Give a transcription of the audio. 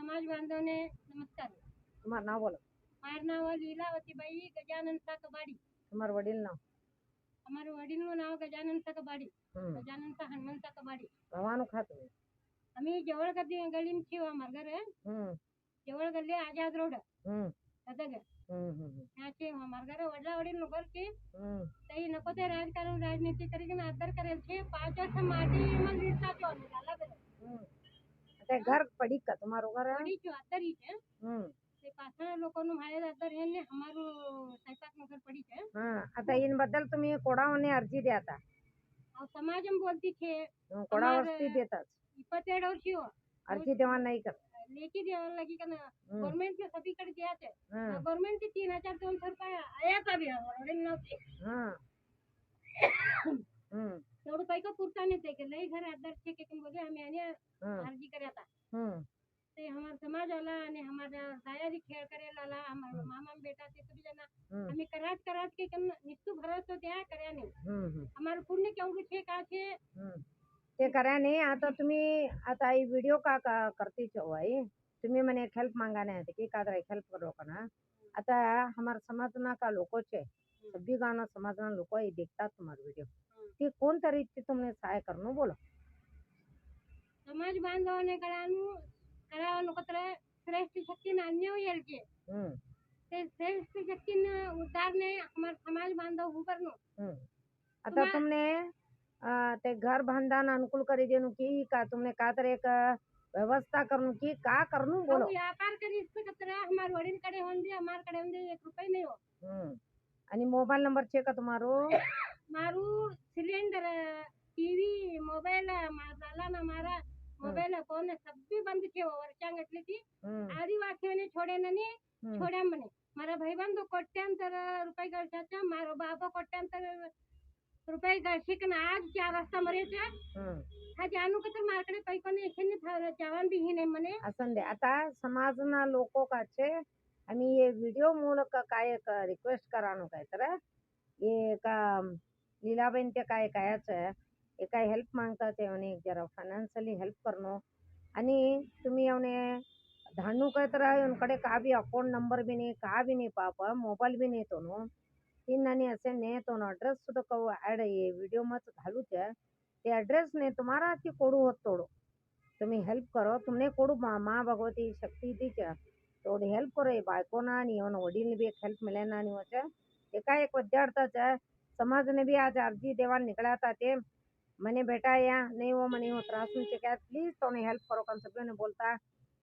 समाज बांधवने नमस्कार। तुम्हारा नाम बोलो। माરું नाव લીલાવતીબાઈ ગજાનન શાહ કબાડી। तुम्हारा वडील नाव? અમારું વડીલનું નાव ગજાનન શાહ કબાડી, ગજાનન શાહ હનુમંત શાહ કબાડી। રવાનું ખાતું અમે જવળ ગલીમ છીએ અમાર ઘર જવળ ગલી આઝાદ રોડ ગદગ ત્યાં છે અમાર ઘર વડલા વડીલનું ઘર છે તઈ નકોતે રાજકારણ રાજનીતિ કરીને આદર કરેલ છે 5 વર્ષ માટી એમાં લીધા છો અમે લાલા બેન ते घर पड़ी का तुम्हारो घर है? પડી છો આદરી છે તે પાછળ લોકોનું મારે આદર એને અમારું સૈપાકનું ઘર પડી છે। आता इन बद्दल तुम्ही कोडावने अर्जी द्या आता समाजम बोलती છે कोडावस्ती देतात 27 વર્ષીઓ अर्जी देवा नाही कर लेखी देवायला लगी का ना गवर्नमेंट ने सगळीकडे द्यायचे गवर्नमेंट चे 3200 रुपये आयाचा बी वडील नव्हते तेवढं पैका पुरता नाही ते के लई घर आदर छे के बोले आम्ही आणि अर्जी કર્યા ते हमार समाज वाला आणि हमारा दायारी खेळ करेला वाला हमारा मामा बेटा ते सभी जना आम्ही करात के कन निस्तु भरोसा त्या કર્યા नाही हमार पुण्य केवढं छे का छे ते करा नाही आता तुम्ही आता ही व्हिडिओ का करती छो भाई तुम्ही મને हेल्प मांगाने आते की का हेल्प करो का ना आता हमार समाजना का लोगों छे सभी गाना समाजना लोग ये देखता तुम्हारा वीडियो ती कोण तरी तुमने सहाय करनो बोलो समाज बांधवने करावं कत्र श्रेष्ठ शक्ती अन्य येल के ते श्रेष्ठ शक्ती उद्धारने हमार समाज बांधव उभरनो आता तुमने ते घर बांधन अनुकूल करी देनु की का तुमने का तर एक व्यवस्था करनु की का करनु बोलो व्यापार करी कत्र हमार वडील कडे होंदे हमार कडे होंदे 1 रुपया नहीं हो आणि मोबाईल नंबर छे का तुम्हारो मारू सिलेंडर टीवी मोबाइल माला ना मारा मोबाइल फोन सब भी बंद छे वर्षांगटली ती आदिवासीने छोडे ननी छोड्या म्हणे मारा भाईबंध कोट्यांतर रुपये गळशाचा मारो बाबा कोट्यांतर रुपये गळशिकन आज 4 वाजता मरेचे हा जानू का तर मारकडे पैको ने एखने जवान भी हिने म्हणे असं दे आता समाजना लोको काचे आम्ही ये व्हिडिओ मूलक काय रिक्वेस्ट करानो काय तर ये का लीलाबेन ते काय कायच हे काय हेल्प मागता ते म्हणे जरा फायनान्शियली हेल्प करनो आणि तुम्ही येवने धानू काय तर उनकडे का भी अकाउंट नंबर भी नहीं का भी नहीं पापा मोबाइल भी नहीं तो नो तीन नानी असे ने तो एड्रेस सुद्धा कव ऍड ये व्हिडिओ मत घालू ते एड्रेस ने तुम्हारा ती कोडू होत तोडो तुम्ही हेल्प करो तुमने कोडू माँ भगवती शक्ती दी क्या थोड़ी हेल्प करो ये बायको ना नहीं होना वडील भी एक हेल्प मिले ना नहीं होचे एका एक विद्यार्थी है समाज ने भी आज अर्जी देवा निकला था ते मैंने बेटा या नहीं वो मनी हो त्रास में क्या प्लीज तो हेल्प करो कम सभी ने बोलता